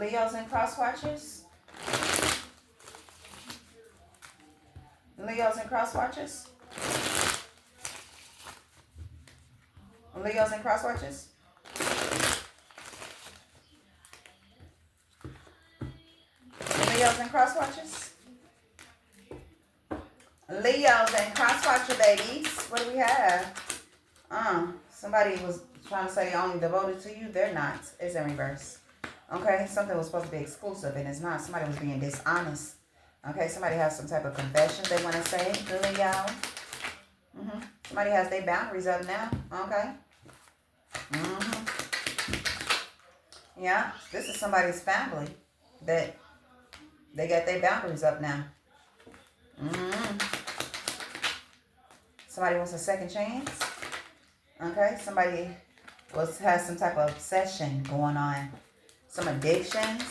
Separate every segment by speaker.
Speaker 1: Leos and cross watchers. Leos and cross watchers. Leos and cross watchers. Leos and cross watchers. Leos and cross watcher babies. What do we have? Somebody was trying to say they only devoted to you. They're not. It's in reverse. Okay, something was supposed to be exclusive and it's not. Somebody was being dishonest. Okay, somebody has some type of confession they want to say. Leo. Somebody has their boundaries up now. Okay. Yeah, this is somebody's family that they got their boundaries up now. Somebody wants a second chance. Okay, somebody has some type of obsession going on. Some addictions.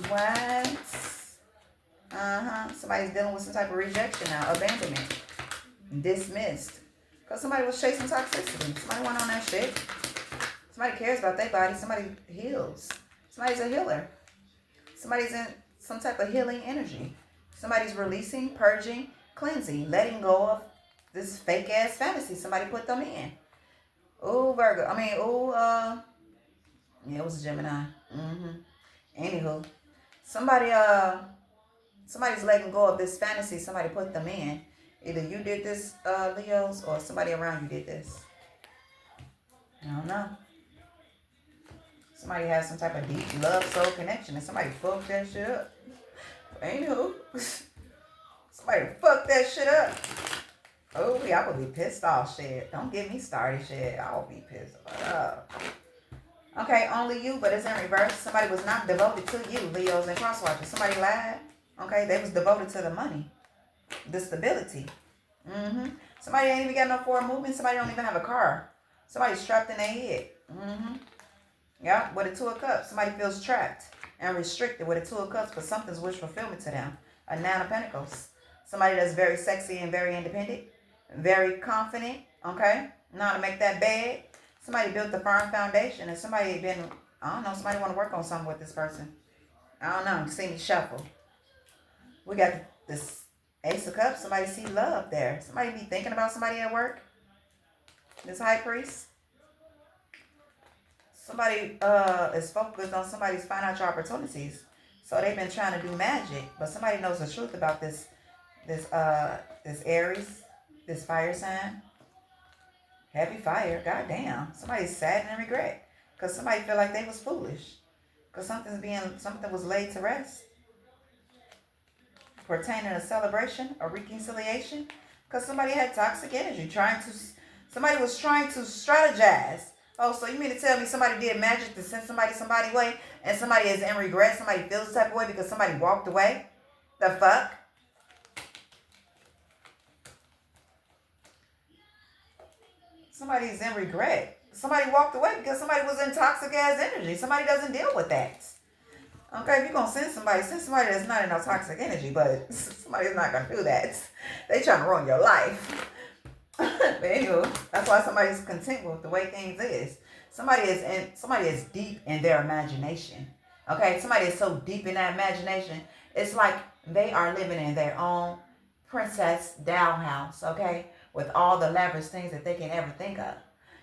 Speaker 1: What? Somebody's dealing with some type of rejection now. Abandonment. Dismissed. Because somebody was chasing toxicity. Somebody went on that shit. Somebody cares about their body. Somebody heals. Somebody's a healer. Somebody's in some type of healing energy. Somebody's releasing, purging, cleansing, letting go of this fake ass fantasy somebody put them in. Ooh, Virgo. Yeah, it was a Gemini. Anywho, somebody's letting go of this fantasy somebody put them in. Either you did this, Leos, or somebody around you did this. I don't know. Somebody has some type of deep love soul connection and somebody fucked that shit up. Anywho, somebody fucked that shit up. Oh, I would be pissed off, shit. Don't get me started, shit. I will be pissed off. Okay, only you, but it's in reverse. Somebody was not devoted to you, Leos and crosswatchers. Somebody lied. Okay, they was devoted to the money, the stability. Somebody ain't even got no forward movement. Somebody don't even have a car. Somebody's strapped in their head. Yeah, with a Two of Cups. Somebody feels trapped and restricted with a Two of Cups, but something's wish fulfillment to them. A Nine of Pentacles. Somebody that's very sexy and very independent. Very confident. Okay? Know how to make that bed. Somebody built the firm foundation and somebody somebody want to work on something with this person. I don't know. You see me shuffle. We got this Ace of Cups. Somebody see love there. Somebody be thinking about somebody at work. This High Priest. Somebody is focused on somebody's financial opportunities. So they've been trying to do magic. But somebody knows the truth about this Aries, this fire sign. Heavy fire. Goddamn. Somebody's sad and regret. Because somebody feel like they was foolish. Because something was laid to rest. Pertaining to celebration or reconciliation. Because somebody had toxic energy. Somebody was trying to strategize. Oh, so you mean to tell me somebody did magic to send somebody way and somebody is in regret? Somebody feels the type of way because somebody walked away? The fuck? Somebody's in regret. Somebody walked away because somebody was in toxic ass energy. Somebody doesn't deal with that. Okay, if you're going to send somebody that's not in no toxic energy, but somebody's not going to do that. They trying to ruin your life. But anyway, that's why somebody's content with the way things is. Somebody is deep in their imagination. Okay, somebody is so deep in that imagination. It's like they are living in their own princess doll house. Okay, with all the lavish things that they can ever think of,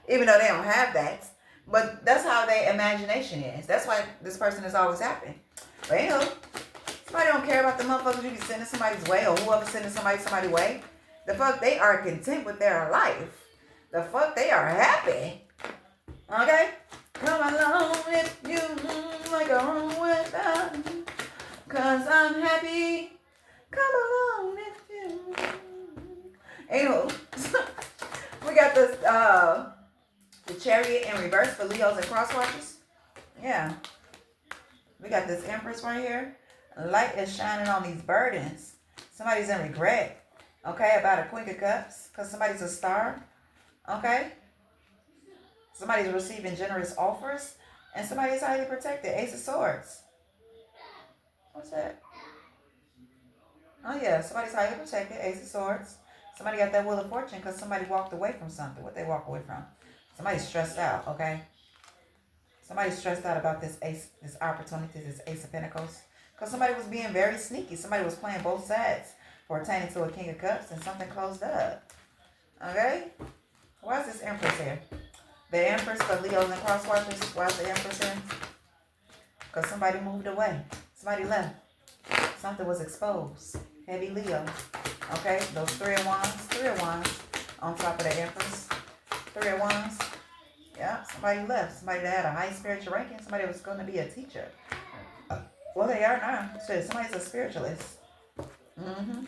Speaker 1: even though they don't have that. But that's how their imagination is. That's why this person is always happy. But anyway, somebody don't care about the motherfuckers you be sending somebody's way or whoever's sending somebody's way. The fuck, they are content with their life. The fuck, they are happy. Okay? Come along if you like a room without me. Cause I'm happy. Come along if you. Anyway, we got this, the Chariot in reverse for Leos and crosswatchers. Yeah. We got this Empress right here. Light is shining on these burdens. Somebody's in regret. Okay, about a Queen of Cups. Because somebody's a star. Okay. Somebody's receiving generous offers. And somebody's highly protected. Ace of Swords. What's that? Oh yeah, somebody's highly protected. Ace of Swords. Somebody got that Wheel of Fortune because somebody walked away from something. What they walk away from? Somebody's stressed out, okay? Somebody's stressed out about this opportunity, this Ace of Pentacles. Because somebody was being very sneaky. Somebody was playing both sides for attaining to a King of Cups and something closed up. Okay? Why is this Empress here? The Empress for Leos and cross watchers. Why is the Empress here? Because somebody moved away. Somebody left. Something was exposed. Heavy Leo. Okay? Those Three of Wands. Three of Wands on top of the Empress. Three of Wands. Yeah, somebody left. Somebody that had a high spiritual ranking. Somebody was going to be a teacher. Well, they are now. Shit, somebody's a spiritualist. And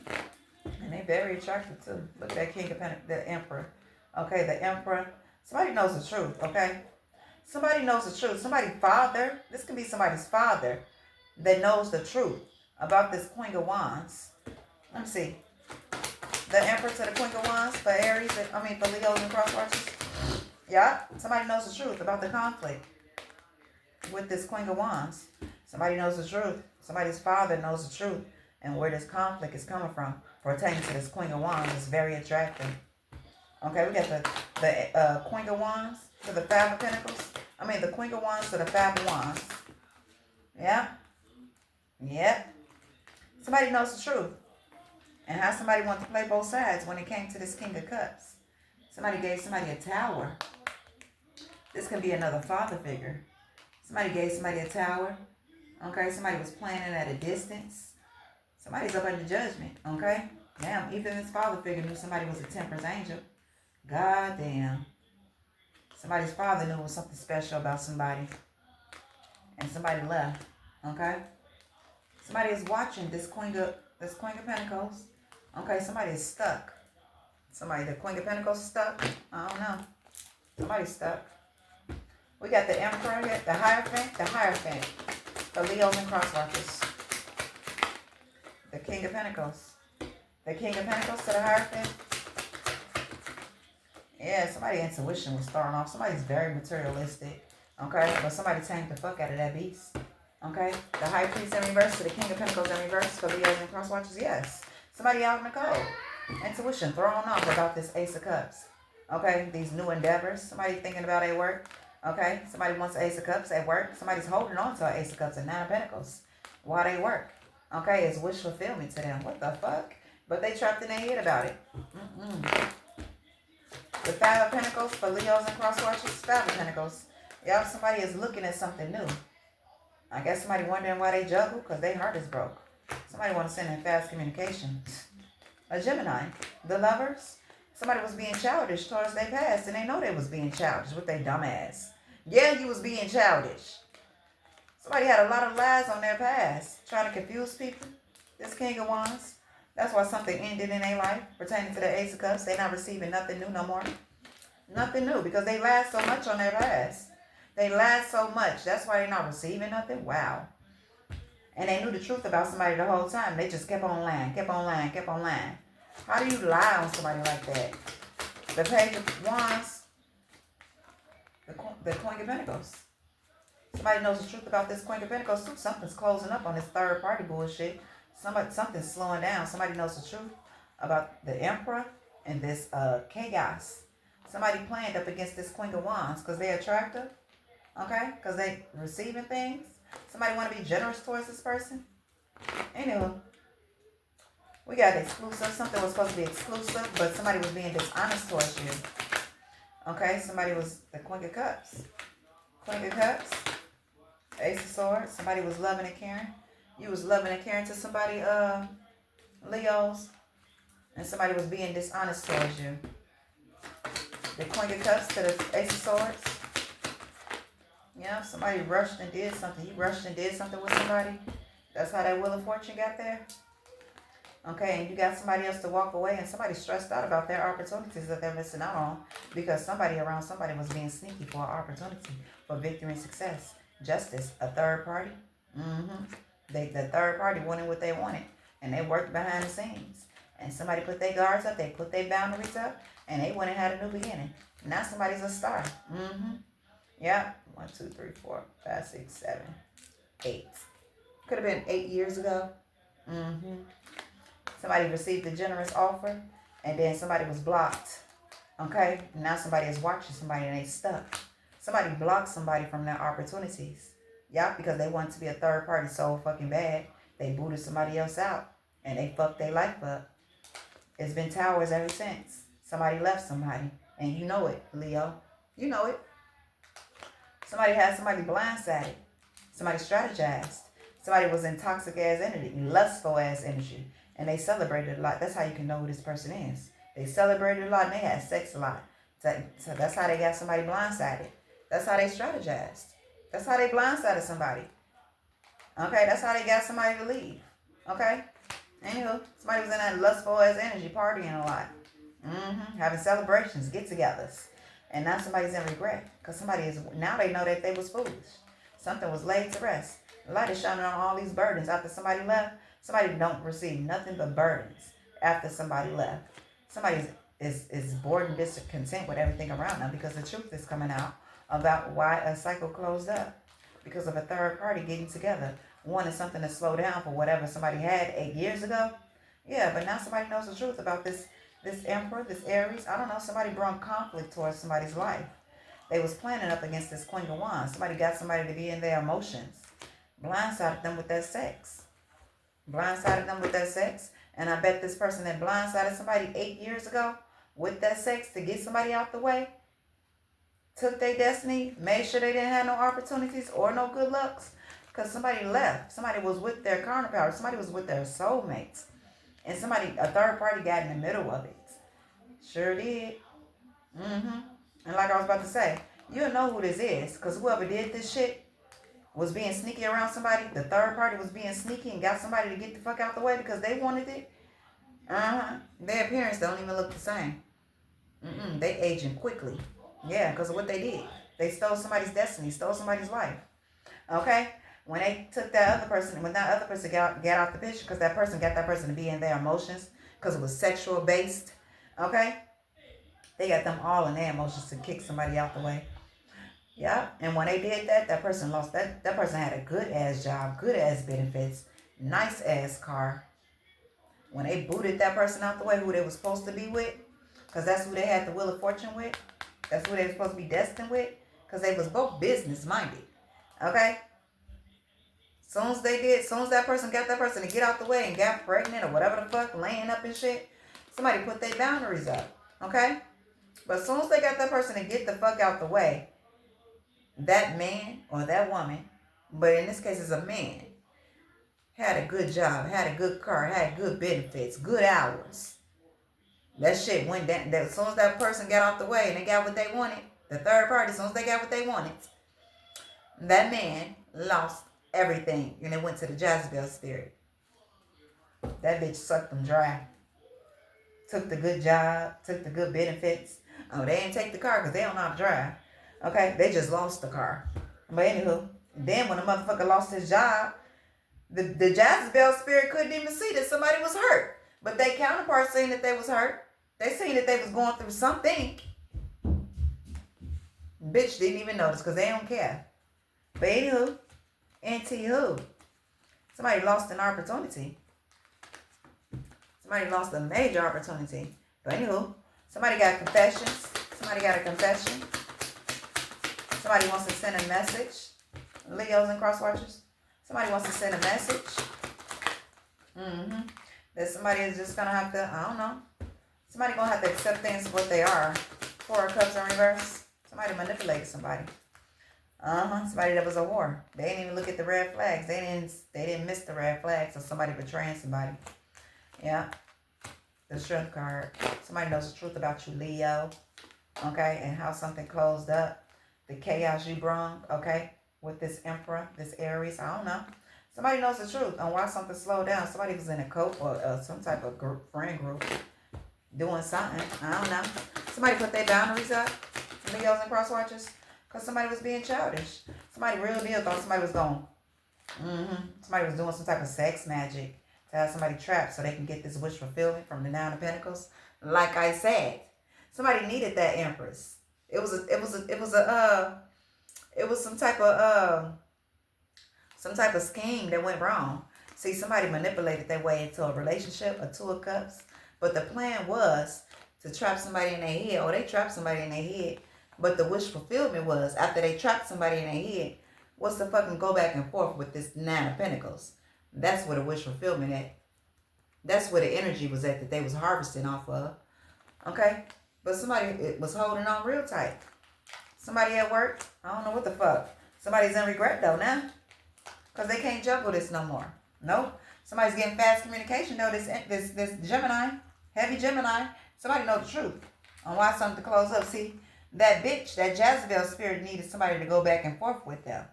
Speaker 1: they're very attractive too. Look at that King of Pentacles, the Emperor. Okay, the Emperor. Somebody knows the truth, okay? Somebody knows the truth. Somebody's father. This can be somebody's father that knows the truth about this Queen of Wands. Let me see. The Emperor to the Queen of Wands for Aries, for Leos and cross watchers. Yeah, somebody knows the truth about the conflict with this Queen of Wands. Somebody knows the truth. Somebody's father knows the truth and where this conflict is coming from. Pertaining to this Queen of Wands is very attractive. Okay, we got the Queen of Wands to the Five of Pentacles. The Queen of Wands to the Five of Wands. Yeah. Yep. Somebody knows the truth. And how somebody wanted to play both sides when it came to this King of Cups. Somebody gave somebody a tower. This can be another father figure. Somebody gave somebody a tower. Okay, somebody was planning at a distance. Somebody's up under judgment. Okay? Damn, even this father figure knew somebody was a temperance angel. God damn. Somebody's father knew it was something special about somebody. And somebody left. Okay? Somebody is watching this Queen of Pentacles. Okay, somebody is stuck. The Queen of Pentacles is stuck. I don't know. Somebody's stuck. We got the Emperor here, the Hierophant. The Leos and cross watchers. The King of Pentacles. The King of Pentacles to the Hierophant. Yeah, somebody's intuition was thrown off. Somebody's very materialistic. Okay, but somebody tamed the fuck out of that beast. Okay, the High Priest in reverse to the King of Pentacles in reverse for Leos and cross watchers. Yes, somebody out in the cold. Intuition thrown off about this Ace of Cups. Okay, these new endeavors. Somebody thinking about at work. Okay, somebody wants Ace of Cups at work. Somebody's holding on to an Ace of Cups and Nine of Pentacles while they work. Okay, it's wish fulfillment to them. What the fuck? But they trapped in their head about it. The Five of Pentacles for Leos and cross watchers. Five of Pentacles. Yep, somebody is looking at something new. I guess somebody wondering why they juggle because their heart is broke. Somebody want to send in fast communication. A Gemini. The Lovers. Somebody was being childish towards their past, and they know they was being childish with their dumb ass. Yeah, you was being childish. Somebody had a lot of lies on their past, trying to confuse people. This King of Wands. That's why something ended in their life pertaining to the Ace of Cups. They not receiving nothing new no more. Nothing new because they lied so much on their past. They lied so much. That's why they're not receiving nothing. Wow. And they knew the truth about somebody the whole time. They just kept on lying, kept on lying, kept on lying. How do you lie on somebody like that? The Page of Wands. The Queen of Pentacles. Somebody knows the truth about this Queen of Pentacles too. Something's closing up on this third party bullshit. Something's slowing down. Somebody knows the truth about the Emperor and this chaos. Somebody planned up against this Queen of Wands because they're attractive. Okay? Because they receiving things. Somebody want to be generous towards this person. Anywho. We got exclusive. Something was supposed to be exclusive, but somebody was being dishonest towards you. Okay? Somebody was the Queen of Cups. Queen of Cups. Ace of Swords. Somebody was loving and caring. You was loving and caring to somebody, Leos. And somebody was being dishonest towards you. The Queen of Cups to the Ace of Swords. Yeah, somebody rushed and did something. You rushed and did something with somebody. That's how that Wheel of Fortune got there. Okay, and you got somebody else to walk away, and somebody's stressed out about their opportunities that they're missing out on because somebody around somebody was being sneaky for an opportunity for victory and success. Justice, a third party. The third party wanted what they wanted, and they worked behind the scenes. And somebody put their guards up, they put their boundaries up, and they went and had a new beginning. Now somebody's a star. Yeah, 1, 2, 3, 4, 5, 6, 7, 8. Could have been 8 years ago. Somebody received a generous offer, and then somebody was blocked. Okay, now somebody is watching somebody and they stuck. Somebody blocked somebody from their opportunities. Yeah, because they want to be a third party so fucking bad. They booted somebody else out and they fucked their life up. It's been towers ever since. Somebody left somebody. And you know it, Leo. You know it. Somebody had somebody blindsided. Somebody strategized. Somebody was in toxic ass energy, lustful ass energy. And they celebrated a lot. That's how you can know who this person is. They celebrated a lot and they had sex a lot. So that's how they got somebody blindsided. That's how they strategized. That's how they blindsided somebody. Okay, that's how they got somebody to leave. Okay? Anywho, somebody was in that lustful ass energy, partying a lot. Having celebrations, get-togethers. And now somebody's in regret. Because somebody is, now they know that they was foolish. Something was laid to rest. The light is shining on all these burdens. After somebody left, somebody don't receive nothing but burdens after somebody left. Somebody is bored and discontent with everything around them because the truth is coming out about why a cycle closed up. Because of a third party getting together, wanting something to slow down for whatever somebody had 8 years ago. Yeah, but now somebody knows the truth about this Emperor, this Aries. I don't know, somebody brought conflict towards somebody's life. They was planning up against this Queen of Wands. Somebody got somebody to be in their emotions. Blindsided them with that sex. Blindsided them with that sex. And I bet this person that blindsided somebody 8 years ago with that sex to get somebody out the way, took their destiny, made sure they didn't have no opportunities or no good lucks, because somebody left. Somebody was with their counterpart. Somebody was with their soulmates. And a third party got in the middle of it. Sure did. And like I was about to say, you'll know who this is, because whoever did this shit was being sneaky around somebody. The third party was being sneaky and got somebody to get the fuck out the way because they wanted it. Their appearance don't even look the same. They aging quickly. Yeah, because of what they did. They stole somebody's destiny, stole somebody's life. Okay? When they took that other person, when that other person got out the picture, because that person got that person to be in their emotions, because it was sexual based. Okay? They got them all in their emotions to kick somebody out the way. Yeah. And when they did that, that person lost that person had a good ass job, good ass benefits, nice ass car. When they booted that person out the way, who they were supposed to be with, because that's who they had the Wheel of Fortune with. That's who they were supposed to be destined with, because they was both business minded. Okay? Soon as that person got that person to get out the way and got pregnant or whatever the fuck, laying up and shit, somebody put their boundaries up. Okay? But as soon as they got that person to get the fuck out the way, that man or that woman, but in this case it's a man, had a good job, had a good car, had good benefits, good hours. That shit went down. As soon as that person got off the way and they got what they wanted, the third party, as soon as they got what they wanted, that man lost everything and it went to the Jezebel spirit. That bitch sucked them dry. Took the good job, took the good benefits. Oh, they didn't take the car because they don't know how to drive. Okay, they just lost the car. But anywho, then when the motherfucker lost his job, the Jezebel spirit couldn't even see that somebody was hurt. But they counterparts seen that they was hurt. They seen that they was going through something. Bitch didn't even notice because they don't care. But anywho, somebody lost an opportunity. Somebody lost a major opportunity. But anywho, somebody got confessions. Somebody got a confession. Somebody wants to send a message. Leos and crosswatchers. Somebody wants to send a message. That somebody is just going to have to, I don't know. Somebody going to have to accept things for what they are. Four of Cups in reverse. Somebody manipulated somebody. Somebody that was a whore. They didn't even look at the red flags. They didn't miss the red flags of somebody betraying somebody. Yeah. The Strength card. Somebody knows the truth about you, Leo. Okay? And how something closed up. The chaos you brought. Okay? With this Emperor, this Aries. I don't know. Somebody knows the truth on why something slowed down. Somebody was in a cult or some type of friend group. Doing something. I don't know. Somebody put their boundaries up. Leos and crosswatchers. Because somebody was being childish. Somebody real deal thought somebody was going. Somebody was doing some type of sex magic to have somebody trapped so they can get this wish fulfillment from the Nine of Pentacles. Like I said, somebody needed that Empress. It was some type of scheme that went wrong. See, somebody manipulated their way into a relationship, a Two of Cups. But the plan was to trap somebody in their head, or they trapped somebody in their head But the wish fulfillment was, after they trapped somebody in their head, what's the fucking go back and forth with this Nine of Pentacles? That's where the wish fulfillment at. That's where the energy was at that they was harvesting off of. Okay? But somebody was holding on real tight. Somebody at work, I don't know what the fuck. Somebody's in regret though now. Because they can't juggle this no more. Nope. Somebody's getting fast communication though. This Gemini, heavy Gemini. Somebody know the truth on why something to close up. See, that bitch, that Jezebel spirit needed somebody to go back and forth with them.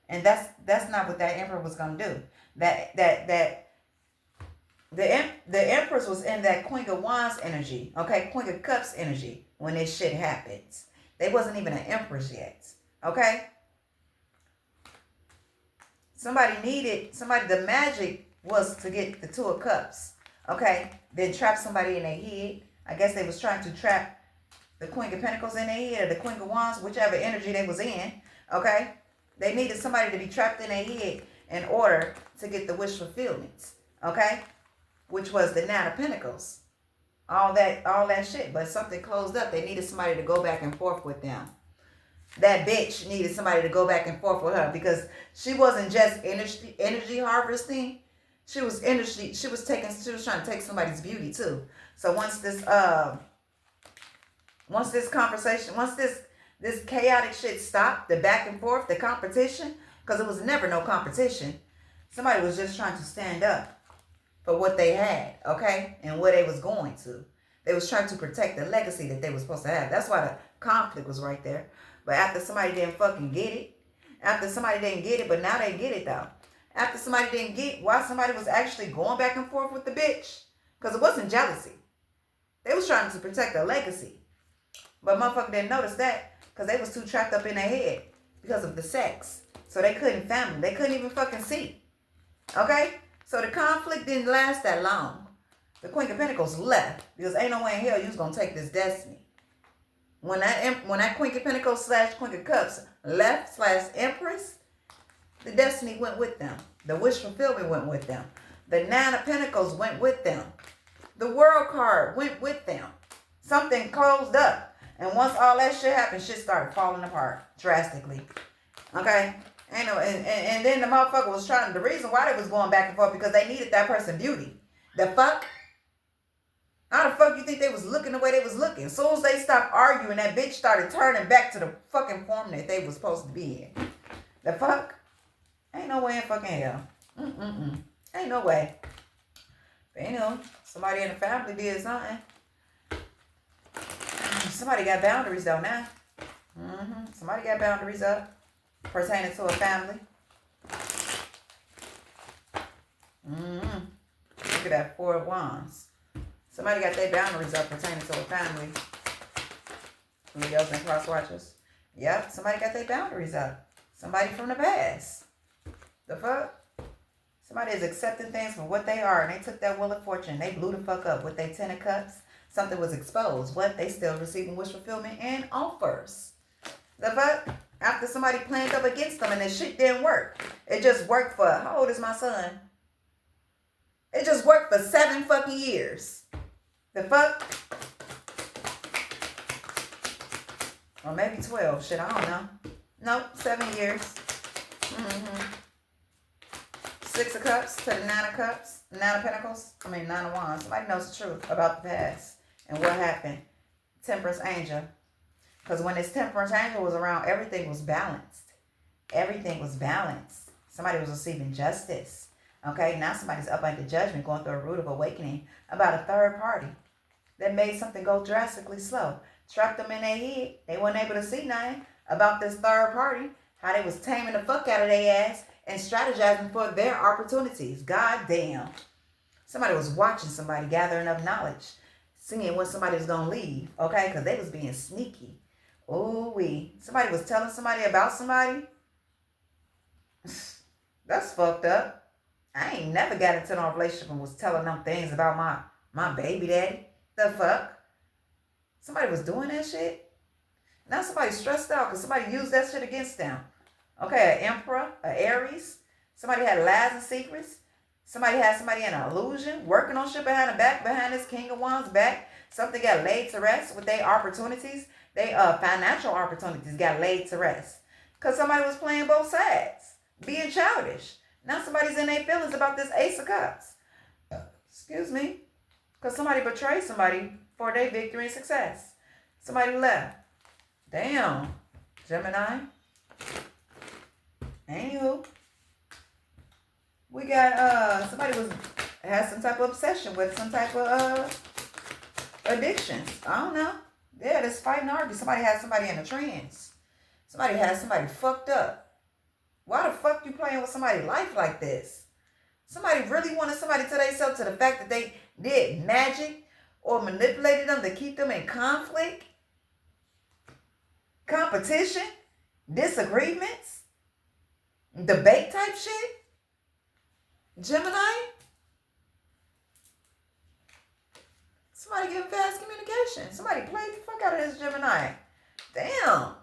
Speaker 1: And that's not what that Emperor was gonna do. The Empress was in that Queen of Wands energy, okay? Queen of Cups energy when this shit happens. They wasn't even an Empress yet, okay? The magic was to get the Two of Cups, okay? Then trap somebody in their head. I guess they was trying to trap the Queen of Pentacles in their head or the Queen of Wands, whichever energy they was in, okay? They needed somebody to be trapped in their head in order to get the wish fulfillment, okay? Which was the Nine of Pentacles. All that shit. But something closed up. They needed somebody to go back and forth with them. That bitch needed somebody to go back and forth with her because she wasn't just energy harvesting. She was trying to take somebody's beauty too. So once this chaotic shit stopped, the back and forth, the competition, because it was never no competition. Somebody was just trying to stand up for what they had, okay? And where they was going to. They was trying to protect the legacy that they were supposed to have. That's why the conflict was right there. But after somebody didn't fucking get it, but now they get it though. After somebody didn't get why somebody was actually going back and forth with the bitch. Because it wasn't jealousy. They was trying to protect their legacy. But motherfucker didn't notice that because they was too trapped up in their head because of the sex. So they couldn't family. They couldn't even fucking see. Okay? So the conflict didn't last that long. The Queen of Pentacles left because ain't no way in hell you was going to take this destiny. When that Queen of Pentacles / Queen of Cups left / Empress, the destiny went with them. The wish fulfillment went with them. The Nine of Pentacles went with them. The World card went with them. Something closed up. And once all that shit happened, shit started falling apart drastically. Okay? And then the motherfucker was the reason why they was going back and forth because they needed that person beauty. The fuck? How the fuck you think they was looking the way they was looking? As soon as they stopped arguing, that bitch started turning back to the fucking form that they was supposed to be in. The fuck? Ain't no way in fucking hell. Ain't no way. But somebody in the family did something. Somebody got boundaries though now. Somebody got boundaries up pertaining to a family. Look at that 4 of Wands. Somebody got their boundaries up pertaining to a family. Leos and cross watchers. Yep, somebody got their boundaries up. Somebody from the past. The fuck? Somebody is accepting things for what they are, and they took that Wheel of Fortune. They blew the fuck up with their 10 of Cups. Something was exposed. What? They still receiving wish fulfillment and offers. The fuck? After somebody planned up against them and this shit didn't work. It just worked for, how old is my son? It just worked for 7 fucking years. The fuck? Or maybe 12. Shit, I don't know. Nope, 7 years. 6 of Cups to the 9 of Cups. 9 of Pentacles. 9 of Wands. Somebody knows the truth about the past and what happened. Temperance Angel. Because when this Temperance Angel was around, everything was balanced. Everything was balanced. Somebody was receiving justice. Okay, now somebody's up under judgment, going through a root of awakening about a third party that made something go drastically slow. Trapped them in their head. They weren't able to see nothing about this third party. How they was taming the fuck out of their ass and strategizing for their opportunities. God damn. Somebody was watching somebody gathering up knowledge. Seeing when somebody was going to leave. Okay, because they was being sneaky. Ooh-wee. Somebody was telling somebody about somebody. That's fucked up. I ain't never got into no relationship and was telling them things about my baby daddy. The fuck? Somebody was doing that shit? Now somebody's stressed out because somebody used that shit against them. Okay, an Emperor, an Aries. Somebody had lies and secrets. Somebody had somebody in an illusion, working on shit behind the back, behind this King of Wands back. Something got laid to rest with their opportunities. They financial opportunities got laid to rest. Because somebody was playing both sides. Being childish. Now somebody's in their feelings about this Ace of Cups. Excuse me. Because somebody betrayed somebody for their victory and success. Somebody left. Damn. Gemini. Anywho. We got somebody has some type of obsession with some type of addictions. I don't know. Yeah, this fighting argue. Somebody has somebody in a trance. Somebody has somebody fucked up. Why the fuck you playing with somebody's life like this? Somebody really wanted somebody to themselves to the fact that they did magic or manipulated them to keep them in conflict, competition, disagreements, debate type shit. Gemini? Somebody give fast communication. Somebody played the fuck out of this Gemini. Damn.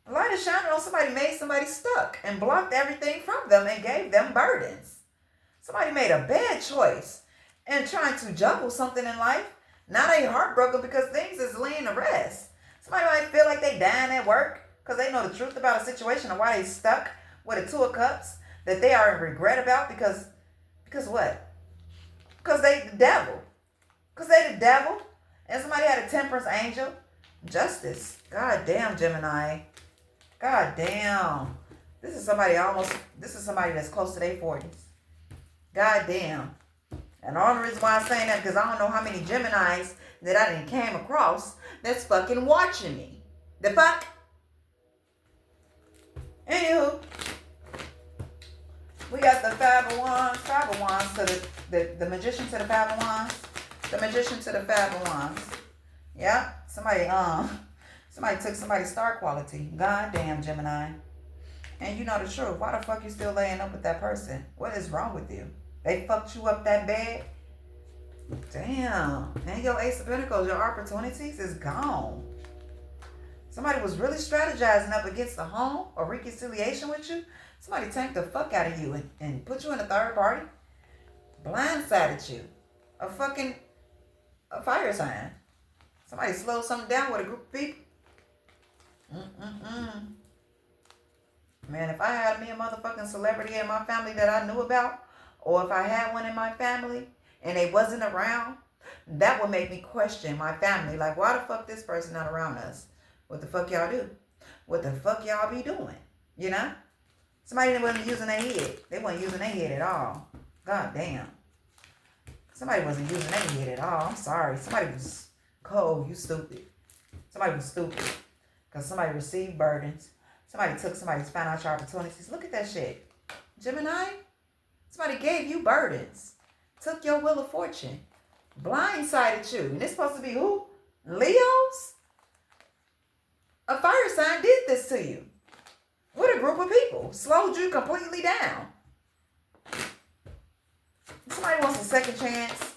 Speaker 1: A light is shining on somebody made somebody stuck and blocked everything from them and gave them burdens. Somebody made a bad choice and trying to juggle something in life. Now they heartbroken because things is laying to rest. Somebody might feel like they dying at work because they know the truth about a situation and why they stuck with a 2 of Cups that they are in regret about because what? Because they the devil. Because they the devil. And somebody had a temperance angel. Justice. God damn, Gemini. God damn. This is somebody that's close to their 40s. God damn. And all the reason why I'm saying that because I don't know how many Geminis that I didn't came across that's fucking watching me. The fuck? Anywho. We got the 5 of Wands to the Magician to the 5 of Wands. The Magician to the 5 of Wands. Yep. Somebody took somebody's star quality. God damn, Gemini. And you know the truth. Why the fuck you still laying up with that person? What is wrong with you? They fucked you up that bad? Damn. And your Ace of Pentacles, your opportunities is gone. Somebody was really strategizing up against the home or reconciliation with you. Somebody tanked the fuck out of you and put you in a third party. Blindsided you. A fire sign. Somebody slowed something down with a group of people. Man, if I had me a motherfucking celebrity in my family that I knew about, or if I had one in my family and they wasn't around, that would make me question my family. Like, why the fuck this person not around us? What the fuck y'all do? What the fuck y'all be doing? You know? Somebody wasn't using their head. They wasn't using their head at all. God damn. Somebody wasn't using their head at all. I'm sorry. Somebody was cold. You stupid. Somebody was stupid. Because somebody received burdens. Somebody took somebody's financial opportunities. Look at that shit. Gemini. Somebody gave you burdens. Took your wheel of fortune. Blindsided you. And it's supposed to be who? Leos? A fire sign did this to you. What a group of people. Slowed you completely down. Somebody wants a second chance.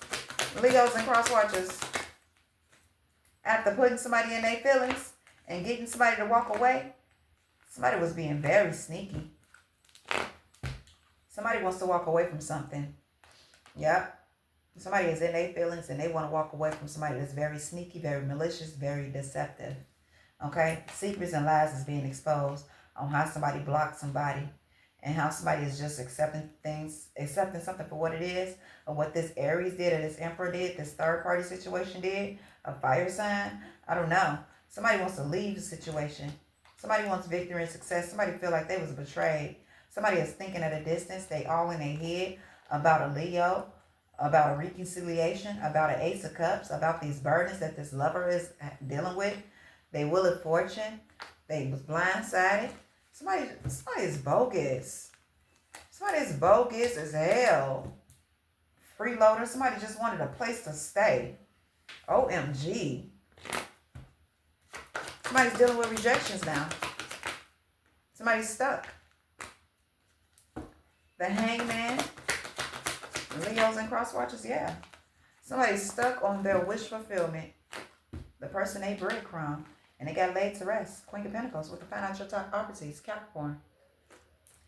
Speaker 1: Leos and cross watchers. After putting somebody in their feelings and getting somebody to walk away, somebody was being very sneaky. Somebody wants to walk away from something. Yep. Somebody is in their feelings and they want to walk away from somebody that's very sneaky, very malicious, very deceptive. Okay? Secrets and lies is being exposed on how somebody blocked somebody and how somebody is just accepting something for what it is, or what this Aries did, or this Emperor did, this third party situation did, a fire sign. I don't know. Somebody wants to leave the situation. Somebody wants victory and success. Somebody feel like they was betrayed. Somebody is thinking at a distance. They all in their head about a Leo, about a reconciliation, about an Ace of Cups, about these burdens that this lover is dealing with. They will of fortune. They was blindsided. Somebody is bogus. Somebody is bogus as hell. Freeloader. Somebody just wanted a place to stay. OMG. Somebody's dealing with rejections now. Somebody's stuck. The Hangman. Leos and cross watchers, yeah. Somebody's stuck on their wish fulfillment. The person ate breadcrumb. And they got laid to rest. Queen of Pentacles with the financial opportunities. Capricorn.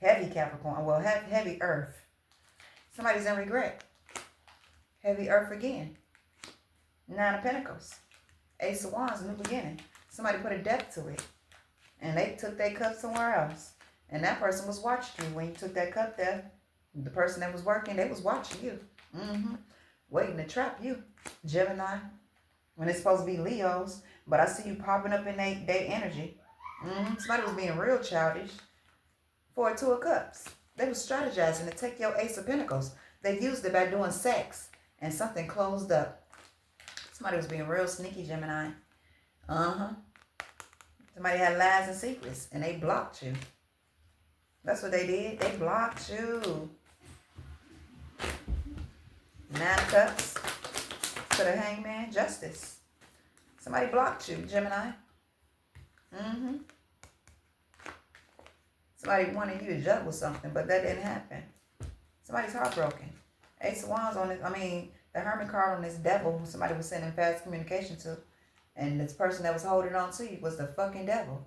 Speaker 1: Heavy Capricorn. Well, heavy Earth. Somebody's in regret. Heavy Earth again. Nine of Pentacles. Ace of Wands, new beginning. Somebody put a death to it. And they took their cup somewhere else. And that person was watching you when you took that cup there. The person that was working, they was watching you. Waiting to trap you, Gemini. When it's supposed to be Leos. But I see you popping up in their energy. Somebody was being real childish. For a Two of Cups. They was strategizing to take your Ace of Pentacles. They used it by doing sex. And something closed up. Somebody was being real sneaky, Gemini. Somebody had lies and secrets. And they blocked you. That's what they did. They blocked you. Nine of Cups. To the Hangman. Justice. Somebody blocked you, Gemini. Somebody wanted you to juggle something, but that didn't happen. Somebody's heartbroken. Ace of Wands on this, the Hermit card on this devil who somebody was sending fast communication to. And this person that was holding on to you was the fucking devil.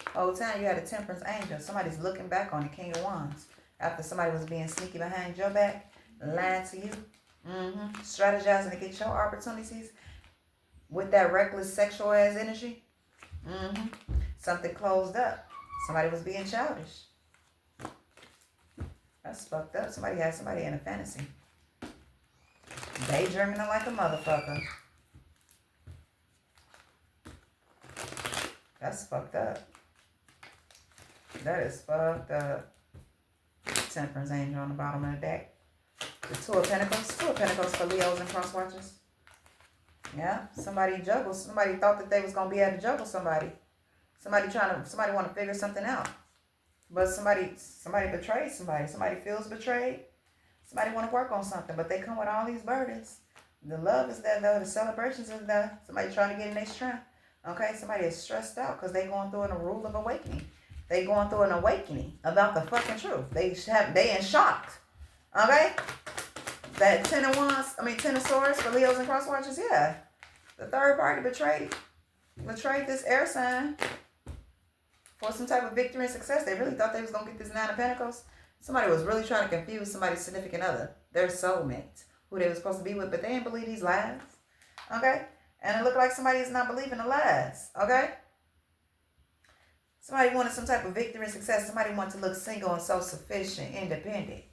Speaker 1: Whole time you had a Temperance angel. Somebody's looking back on the King of Wands. After somebody was being sneaky behind your back, lying to you. Strategizing to get your opportunities with that reckless sexual ass energy. Something closed up. Somebody was being childish. That's fucked up. Somebody had somebody in a fantasy. Daydreaming like a motherfucker. That's fucked up. That is fucked up. Temperance angel on the bottom of the deck. The Two of Pentacles. Two of Pentacles for Leos and cross watchers. Yeah, somebody juggled. Somebody thought that they was gonna be able to juggle somebody. Somebody want to figure something out. But somebody betrayed somebody. Somebody feels betrayed. Somebody want to work on something, but they come with all these burdens. The love is there, though. The celebrations is there. Somebody trying to get in their strength. Okay, somebody is stressed out because they going through a rule of awakening. They going through an awakening about the fucking truth. They in shock. Okay? That Ten of Swords for Leos and cross watchers, yeah. The third party betrayed this air sign for some type of victory and success. They really thought they was going to get this Nine of Pentacles. Somebody was really trying to confuse somebody's significant other, their soulmate, who they were supposed to be with, but they didn't believe these lies. Okay? And it looked like somebody is not believing the lies. Okay? Somebody wanted some type of victory and success. Somebody wanted to look single and self-sufficient, independent.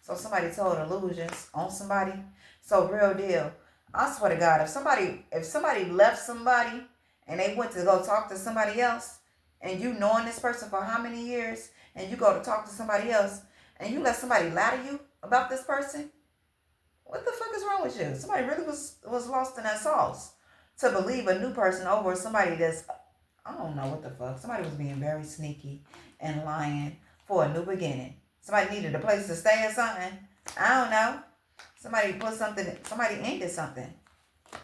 Speaker 1: So somebody told illusions on somebody. So real deal. I swear to God, if somebody left somebody and they went to go talk to somebody else, and you knowing this person for how many years, and you go to talk to somebody else, and you let somebody lie to you about this person, what the fuck is wrong with you? Somebody really was lost in that sauce to believe a new person over somebody that's, I don't know what the fuck. Somebody was being very sneaky and lying for a new beginning. Somebody needed a place to stay or something. I don't know. Somebody ended something.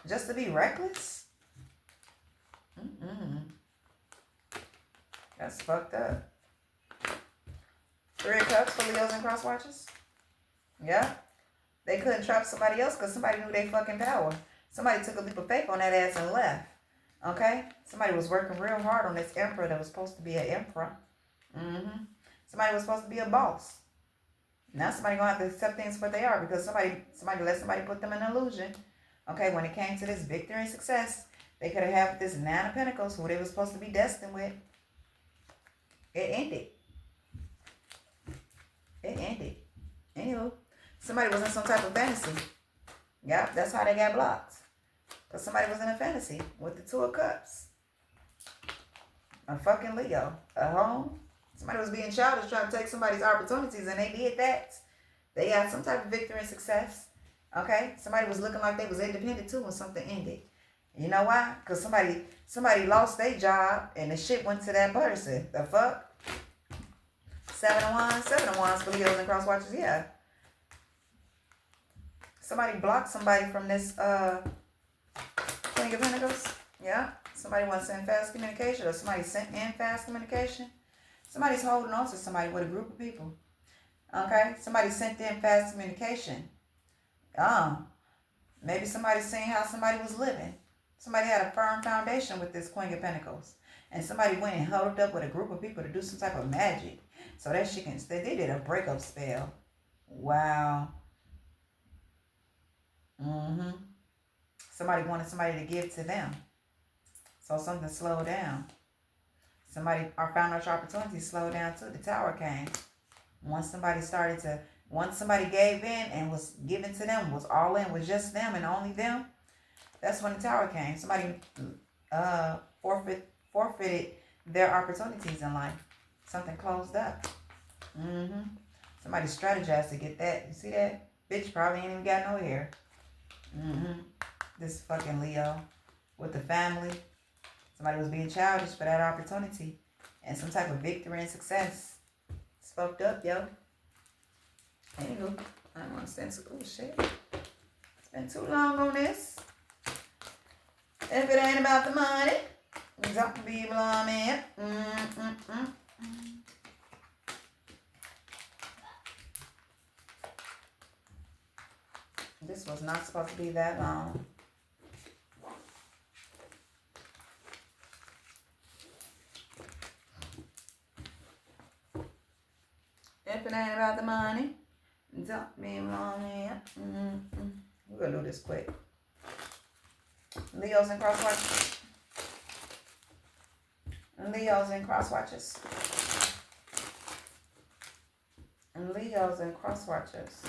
Speaker 1: Just to be reckless? That's fucked up. Three of Cups for Leos and cross watchers. Yeah. They couldn't trap somebody else because somebody knew their fucking power. Somebody took a leap of faith on that ass and left. Okay? Somebody was working real hard on this emperor that was supposed to be an emperor. Somebody was supposed to be a boss. Now somebody gonna have to accept things for what they are because somebody let somebody put them in an illusion. Okay, when it came to this victory and success, they could have had this Nine of Pentacles, who they were supposed to be destined with. It ended. Anywho, somebody was in some type of fantasy. Yep, that's how they got blocked. Because somebody was in a fantasy with the Two of Cups. A fucking Leo. A home. Somebody was being childish trying to take somebody's opportunities, and they did that. They had some type of victory and success. Okay? Somebody was looking like they was independent too when something ended. You know why? Because somebody lost their job and the shit went to that person. The fuck? Seven of Wands for Leos and cross watchers, yeah. Somebody blocked somebody from this Queen of Pentacles. Yeah. Somebody wants to send fast communication, or somebody sent in fast communication. Somebody's holding on to somebody with a group of people. Okay? Somebody sent in fast communication. Maybe somebody seen how somebody was living. Somebody had a firm foundation with this Queen of Pentacles. And somebody went and huddled up with a group of people to do some type of magic. So that she can stay. They did a breakup spell. Wow. Somebody wanted somebody to give to them. So something slowed down. Somebody, our financial opportunities slowed down too. The tower came. Once somebody gave in and was given to them, was all in, was just them and only them, that's when the tower came. Somebody forfeited their opportunities in life. Something closed up. Somebody strategized to get that. You see that? Bitch probably ain't even got no hair. This fucking Leo with the family. Somebody was being childish for that opportunity and some type of victory and success. It's fucked up, yo. Anywho, I don't want to stand so. Oh, shit. It's been too long on this. If it ain't about the money, don't be blaming. This was not supposed to be that long. If it ain't about the money, don't be blaming. We're going to do this quick. Leos and cross watches. Leos and cross watches. And Leos and cross watches.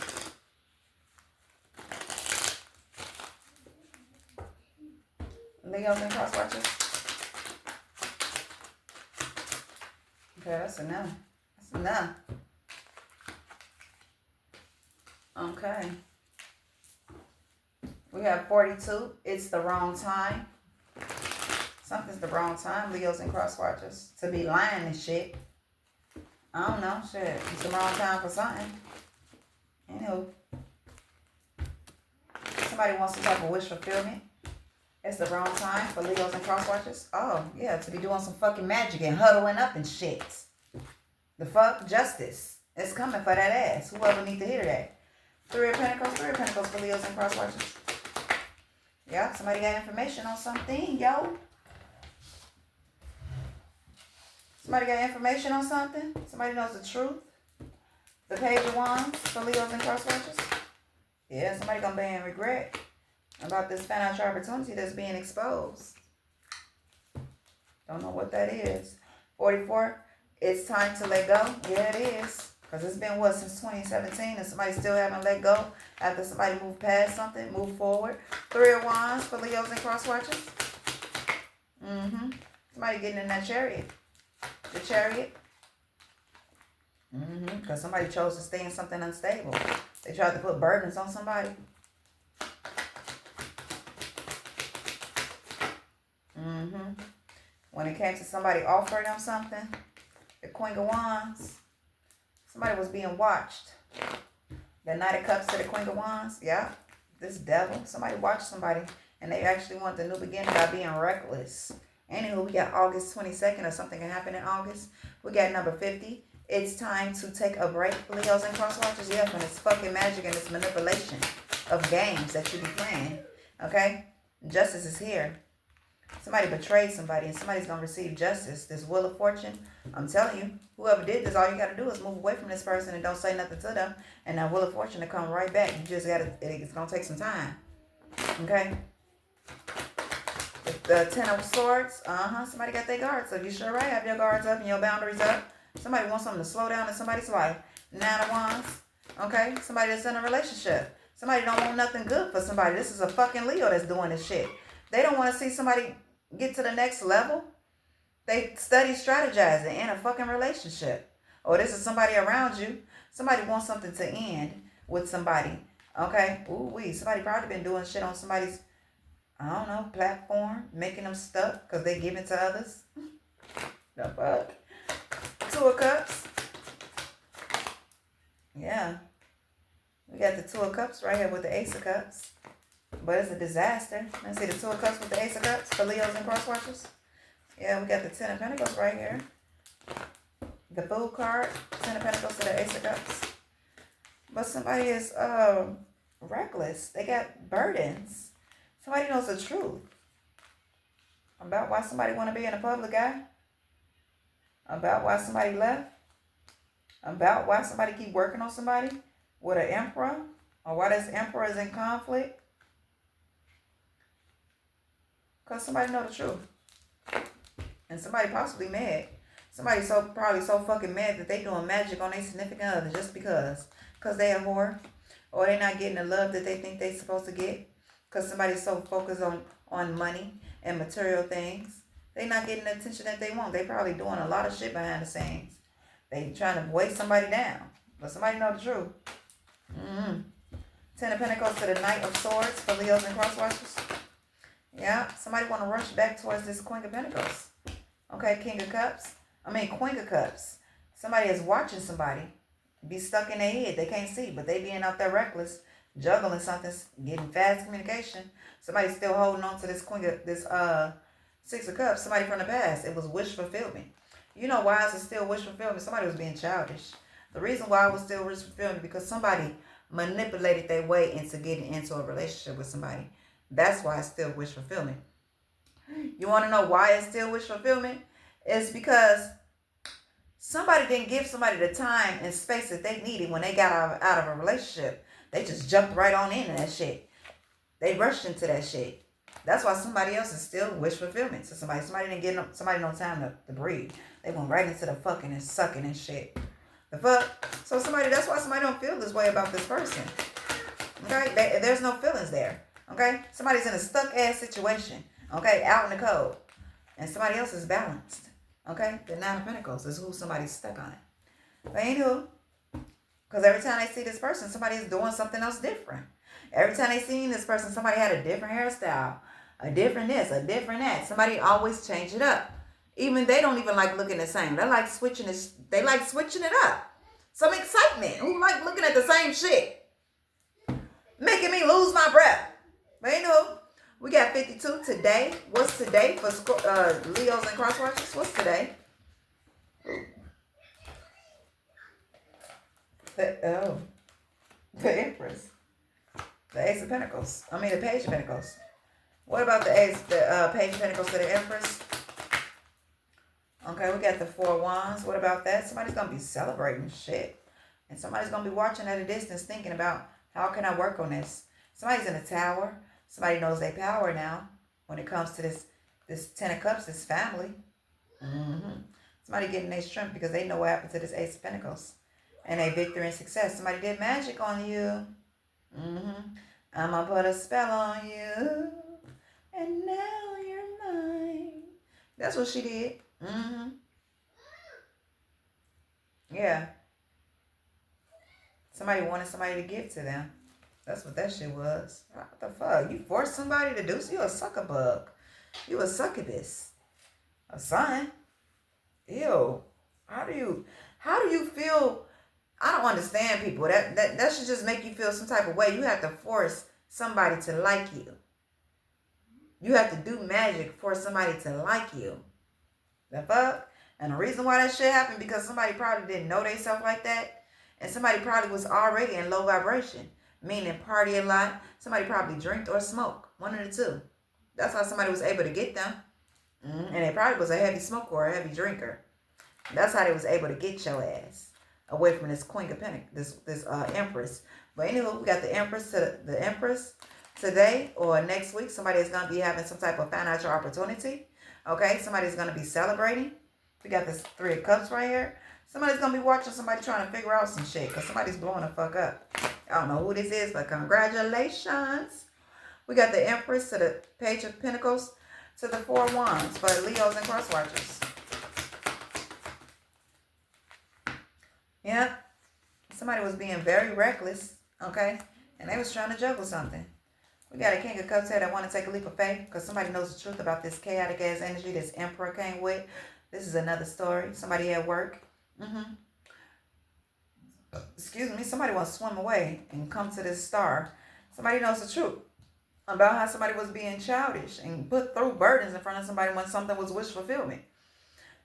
Speaker 1: Leos and cross watches. Okay, that's enough. That's enough. Okay. We have 42. It's the wrong time. Something's the wrong time, Leos and cross watchers. To be lying and shit. I don't know, shit. It's the wrong time for something. Anywho. Somebody wants some type of wish fulfillment. It's the wrong time for Leos and cross watchers. Oh, yeah, to be doing some fucking magic and huddling up and shit. The fuck? Justice. It's coming for that ass. Whoever needs to hear that. Three of Pentacles for Leos and cross watchers. Yeah, somebody got information on something, yo. Somebody got information on something. Somebody knows the truth. The Page of Wands for Leos and cross watchers. Yeah, somebody gonna be in regret about this financial opportunity that's being exposed. Don't know what that is. 44, it's time to let go. Yeah, it is. Because it's been, what, since 2017 and somebody still haven't let go after somebody moved past something, moved forward. 3 of Wands for Leos and cross watchers. Somebody getting in that chariot. The chariot. Because somebody chose to stay in something unstable. They tried to put burdens on somebody. When it came to somebody offering them something, the Queen of Wands, somebody was being watched. The Knight of Cups to the Queen of Wands, yeah, this devil. Somebody watched somebody, and they actually want the new beginning by being reckless. Anywho, we got August 22nd, or something can happen in August. We got number 50. It's time to take a break, Leos and cross watchers. Yeah, from this fucking magic and this manipulation of games that you be playing. Okay? Justice is here. Somebody betrayed somebody and somebody's going to receive justice. This Wheel of Fortune, I'm telling you, whoever did this, all you got to do is move away from this person and don't say nothing to them. And that Wheel of Fortune will come right back. You just got to, it's going to take some time. Okay? The Ten of Swords, somebody got their guards up. You sure right, have your guards up and your boundaries up. Somebody wants something to slow down in somebody's life. 9 of Wands, okay? Somebody that's in a relationship. Somebody don't want nothing good for somebody. This is a fucking Leo that's doing this shit. They don't want to see somebody get to the next level. They study strategizing in a fucking relationship. Or this is somebody around you. Somebody wants something to end with somebody, okay? Ooh-wee, somebody probably been doing shit on somebody's, I don't know, platform, making them stuck because they give it to others. The fuck? 2 of Cups. Yeah. We got the 2 of Cups right here with the Ace of Cups. But it's a disaster. Let's see the 2 of Cups with the Ace of Cups for Leos and cross watchers. Yeah, we got the 10 of Pentacles right here. The Fool card. 10 of Pentacles to the Ace of Cups. But somebody is reckless. They got burdens. Somebody knows the truth about why somebody want to be in a public eye. About why somebody left. About why somebody keep working on somebody with an emperor. Or why this emperor is in conflict. Because somebody know the truth. And somebody possibly mad. Somebody probably so fucking mad that they doing magic on their significant other just because. Because they a whore. Or they not getting the love that they think they supposed to get. Because somebody's so focused on money and material things. They not getting the attention that they want. They probably doing a lot of shit behind the scenes. They trying to weigh somebody down. But somebody know the truth. Mm-hmm. Ten of Pentacles to the Knight of Swords for Leos and cross watchers. Yeah, somebody want to rush back towards this Queen of Pentacles. Okay, Queen of Cups. Somebody is watching somebody be stuck in their head. They can't see, but they being out there reckless, juggling something, getting fast communication. Somebody's still holding on to this Six of Cups. Somebody from the past. It was wish fulfillment. You know why is it still wish fulfillment? Somebody was being childish. The reason why it was still wish fulfillment because somebody manipulated their way into getting into a relationship with somebody. That's why it's still wish fulfillment. You want to know why it's still wish fulfillment? It's because somebody didn't give somebody the time and space that they needed when they got out of a relationship. They just jumped right on into that shit. They rushed into that shit. That's why somebody else is still wish fulfillment to somebody. Somebody didn't give somebody no time to breathe. They went right into the fucking and sucking and shit. The fuck? So that's why somebody don't feel this way about this person. Okay? There's no feelings there. Okay? Somebody's in a stuck ass situation. Okay? Out in the cold. And somebody else is balanced. Okay? The Nine of Pentacles is who somebody's stuck on it. But ain't who? Because every time they see this person, somebody is doing something else different. Every time they see this person, somebody had a different hairstyle. A different this, a different that. Somebody always change it up. Even they don't even like looking the same. They like switching it up. Some excitement. Who like looking at the same shit? Making me lose my breath. But you know, we got 52 today. What's today for Leos and cross watchers? What's today? The Empress. The Ace of Pentacles. The Page of Pentacles. What about the Page of Pentacles to the Empress? Okay, we got the Four of Wands. What about that? Somebody's going to be celebrating shit. And somebody's going to be watching at a distance thinking about, how can I work on this? Somebody's in a tower. Somebody knows their power now when it comes to this Ten of Cups, this family. Mm-hmm. Somebody getting their strength because they know what happened to this Ace of Pentacles. And a victory and success. Somebody did magic on you. Mm-hmm. I'm going to put a spell on you. And now you're mine. That's what she did. Mm-hmm. Yeah. Somebody wanted somebody to give to them. That's what that shit was. What the fuck? You forced somebody to do so? You a sucker bug. You a succubus. A son. Ew. How do you feel? I don't understand people. That should just make you feel some type of way. You have to force somebody to like you. You have to do magic for somebody to like you. The fuck? And the reason why that shit happened because somebody probably didn't know themselves like that. And somebody probably was already in low vibration. Meaning party a lot. Somebody probably drank or smoked. One of the two. That's how somebody was able to get them. And they probably was a heavy smoker or a heavy drinker. That's how they was able to get your ass away from this Queen of Pentacles, this Empress. But anyway, we got the Empress today or next week. Somebody is going to be having some type of financial opportunity. Okay, somebody's going to be celebrating. We got this Three of Cups right here. Somebody's going to be watching somebody trying to figure out some shit because somebody's blowing the fuck up. I don't know who this is, but congratulations. We got the Empress to the Page of Pentacles to the Four of Wands for Leos and cross watchers. Yeah. Somebody was being very reckless, okay? And they was trying to juggle something. We got a King of Cups here that want to take a leap of faith because somebody knows the truth about this chaotic ass energy this Emperor came with. This is another story. Somebody at work. Excuse me. Somebody wants to swim away and come to this star. Somebody knows the truth about how somebody was being childish and put through burdens in front of somebody when something was wish fulfillment.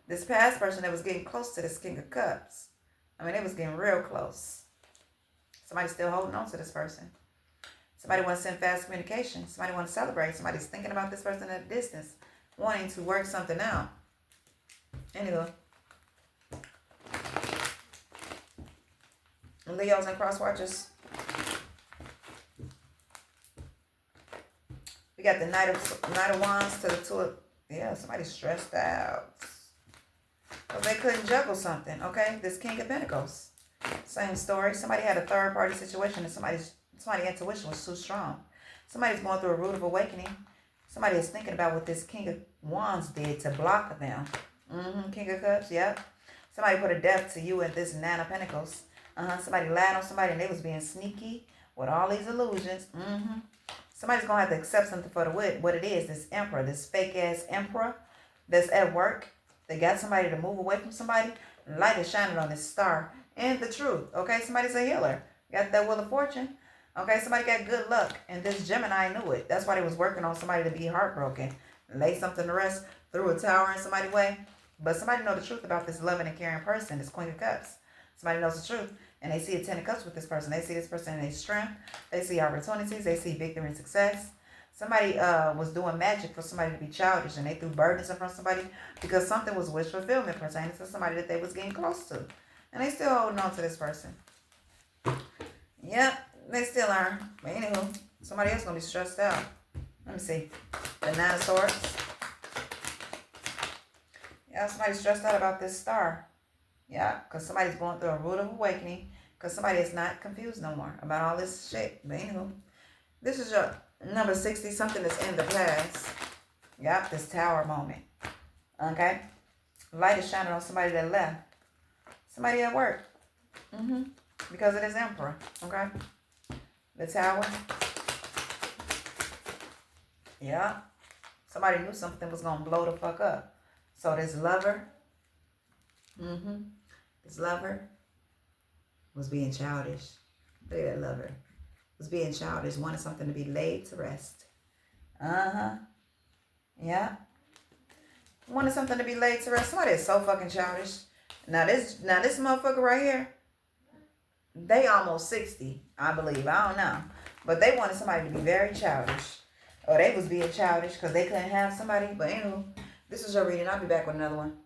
Speaker 1: This past person that was getting close to this King of Cups. It was getting real close. Somebody's still holding on to this person. Somebody wants to send fast communication. Somebody wants to celebrate. Somebody's thinking about this person at a distance, wanting to work something out. Anyway. Leos and cross watchers. We got the Knight of Wands to the Two of... Yeah, somebody's stressed out. Because they couldn't juggle something, okay? This King of Pentacles. Same story. Somebody had a third-party situation and somebody's intuition was too strong. Somebody's going through a root of awakening. Somebody is thinking about what this King of Wands did to block them. King of Cups, yep. Somebody put a death to you at this Nine of Pentacles. Somebody lied on somebody and they was being sneaky with all these illusions. Somebody's going to have to accept something for what it is. This Emperor, this fake-ass Emperor that's at work. They got somebody to move away from somebody. Light is shining on this star. And the truth, okay? Somebody's a healer. Got that Wheel of Fortune. Okay, somebody got good luck. And this Gemini knew it. That's why they was working on somebody to be heartbroken. Lay something to rest. Threw a tower in somebody's way. But somebody know the truth about this loving and caring person, this Queen of Cups. Somebody knows the truth. And they see a Ten of Cups with this person. They see this person in their strength. They see opportunities. They see victory and success. Somebody was doing magic for somebody to be childish. And they threw burdens in front of somebody because something was wish fulfillment pertaining to somebody that they was getting close to. And they still holding on to this person. Yep, they still are. But anywho, somebody else going to be stressed out. Let me see. The Nine of Swords. Yeah, somebody's stressed out about this star. Yeah, because somebody's going through a root of awakening. Because somebody is not confused no more about all this shit. But anywho, this is your number 60. Something that's in the past. Yep, this Tower moment. Okay? Light is shining on somebody that left. Somebody at work. Because of this Emperor. Okay? The Tower. Yeah. Somebody knew something was going to blow the fuck up. So this lover. This lover was being childish. Look at that lover. Was being childish. Wanted something to be laid to rest. Yeah. Wanted something to be laid to rest. Somebody is so fucking childish. Now this motherfucker right here, they almost 60, I believe. I don't know. But they wanted somebody to be very childish. Or they was being childish because they couldn't have somebody. But anyway, this is your reading. I'll be back with another one.